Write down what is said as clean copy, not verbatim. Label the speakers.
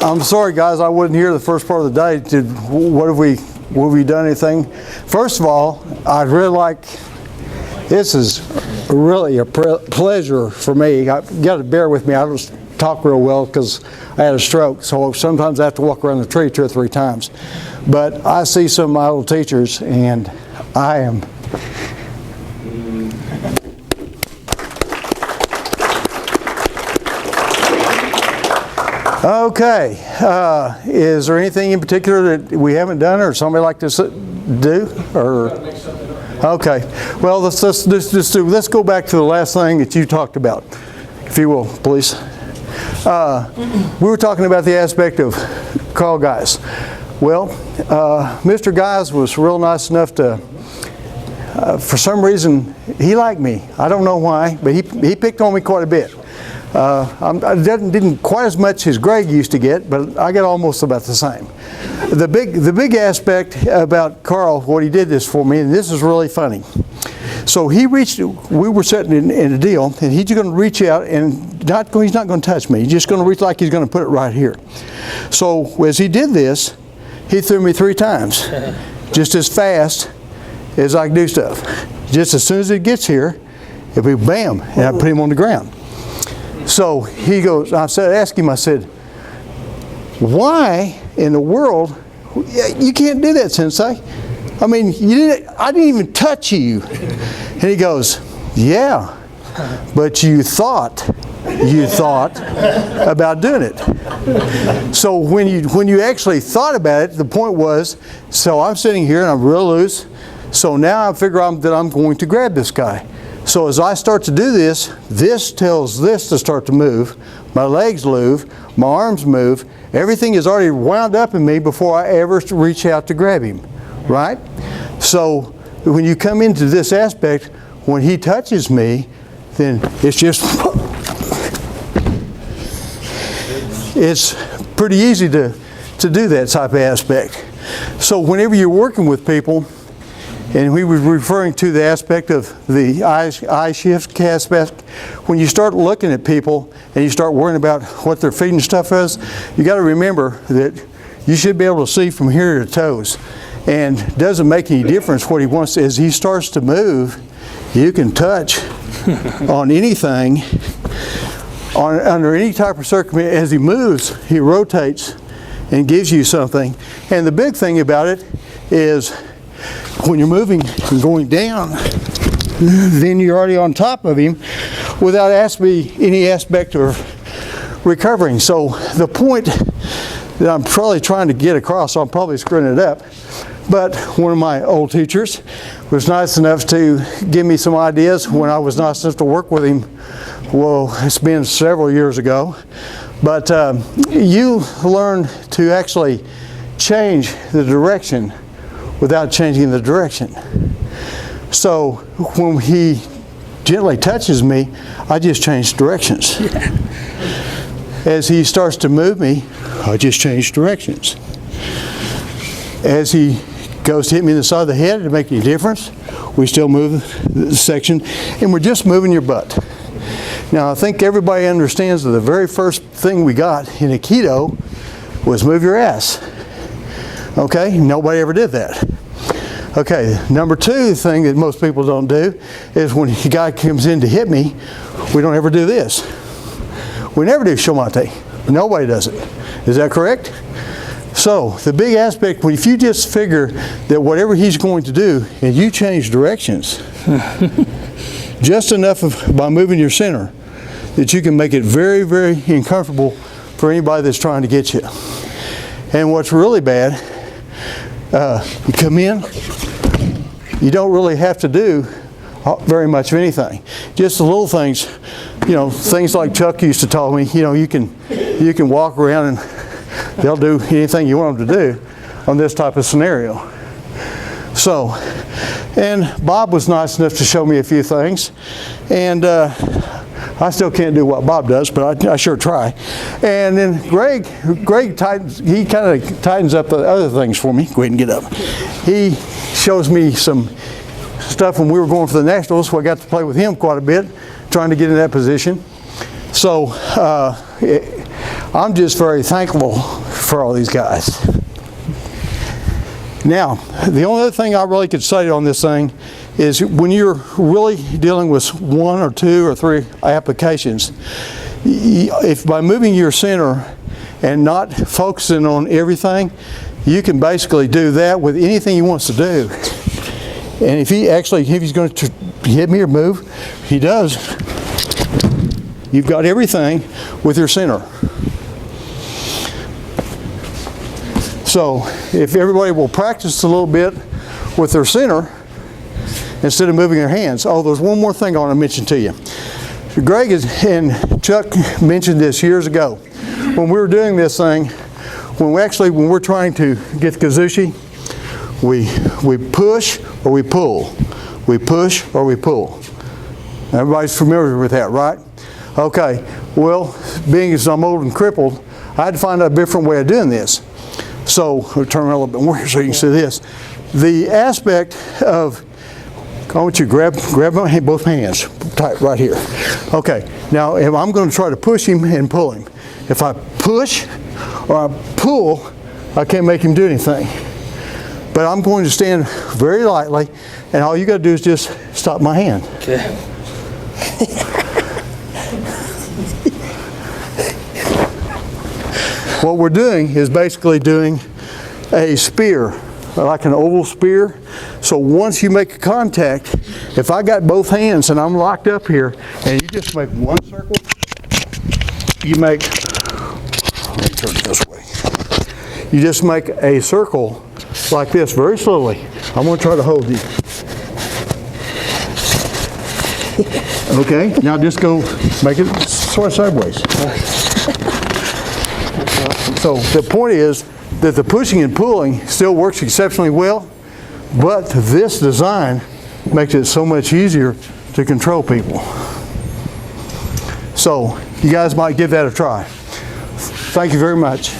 Speaker 1: I'm sorry, guys, I wasn't here the first part of the day. Have we done anything? First of all, I'd really like, this is really a pleasure for me. You got to bear with me. I don't talk real well because I had a stroke, so sometimes I have to walk around the tree 2 or 3 times. But I see some of my old teachers, and I am okay. Is there anything in particular that we haven't done, or somebody like to do? Or okay. Well, let's go back to the last thing that you talked about, if you will, please. We were talking about the aspect of Carl Guys. Well, Mr. Guys was real nice enough to, for some reason, he liked me. I don't know why, but he picked on me quite a bit. I didn't quite as much as Greg used to get, but I get almost about the same. The big aspect about Carl, what he did this for me, and this is really funny. So we were sitting in a deal, and he's going to reach out and he's not going to touch me. He's just going to reach like he's going to put it right here. So as he did this, he threw me 3 times, just as fast as I can do stuff. Just as soon as it gets here, it'll be bam, and I put him on the ground. So he goes, I asked him, I said, why in the world, you can't do that, Sensei. I mean, I didn't even touch you. And he goes, yeah, but you thought about doing it. So when you actually thought about it, the point was, so I'm sitting here and I'm real loose, so now I figure that I'm going to grab this guy. So as I start to do this, this tells this to start to move, my legs move, my arms move, everything is already wound up in me before I ever reach out to grab him, right? So when you come into this aspect, when he touches me, then it's just, it's pretty easy to do that type of aspect. So whenever you're working with people, and we were referring to the aspect of the eye shift aspect. When you start looking at people and you start worrying about what their feet and stuff is, you got to remember that you should be able to see from here to toes. And it doesn't make any difference what he wants. As he starts to move, you can touch on anything, under any type of circumstance. As he moves, he rotates and gives you something. And the big thing about it is, when you're moving and going down, then you're already on top of him without any aspect of recovering. So the point that I'm probably trying to get across, so I'm probably screwing it up, but one of my old teachers was nice enough to give me some ideas when I was nice enough to work with him. Well, it's been several years ago, but you learn to actually change the direction without changing the direction. So when he gently touches me, I just change directions. As he starts to move me, I just change directions. As he goes to hit me in the side of the head, it doesn't make any difference. We still move the section, and we're just moving your butt. Now, I think everybody understands that the very first thing we got in Aikido was move your ass. Okay, nobody ever did that. Okay, number 2 thing that most people don't do is when a guy comes in to hit me, we don't ever do this. We never do shomate. Nobody does it. Is that correct? So the big aspect, if you just figure that whatever he's going to do, and you change directions, just enough by moving your center, that you can make it very, very uncomfortable for anybody that's trying to get you. And what's really bad, you come in, you don't really have to do very much of anything. Just the little things, things like Chuck used to tell me, you can walk around and they'll do anything you want them to do on this type of scenario. So, and Bob was nice enough to show me a few things, and I still can't do what Bob does, but I sure try. And then Greg tightens, he kind of tightens up the other things for me. Go ahead and get up. He shows me some stuff when we were going for the Nationals, so I got to play with him quite a bit, trying to get in that position. So I'm just very thankful for all these guys. Now, the only other thing I really could say on this thing is when you're really dealing with 1 or 2 or 3 applications, if by moving your center and not focusing on everything, you can basically do that with anything he wants to do. And if he's going to hit me or move, he does. You've got everything with your center. So if everybody will practice a little bit with their center instead of moving their hands. Oh, there's one more thing I want to mention to you. Greg and Chuck mentioned this years ago. When we were doing this thing, when we're trying to get the Kazushi, we push or we pull. We push or we pull. Everybody's familiar with that, right? Okay, well, being as I'm old and crippled, I had to find a different way of doing this. So, I'll turn around a little bit more so you can see this. The aspect of, I want you to grab both hands tight right here. Okay, now if I'm going to try to push him and pull him. If I push or I pull, I can't make him do anything. But I'm going to stand very lightly, and all you got to do is just stop my hand. Okay. What we're doing is basically doing a spear, like an oval spear. So once you make a contact, if I got both hands and I'm locked up here, and you just make one circle, you make, let me turn it this way. You just make a circle like this very slowly. I'm going to try to hold you. Okay, now just go make it sort of sideways. So the point is that the pushing and pulling still works exceptionally well, but this design makes it so much easier to control people. So you guys might give that a try. Thank you very much.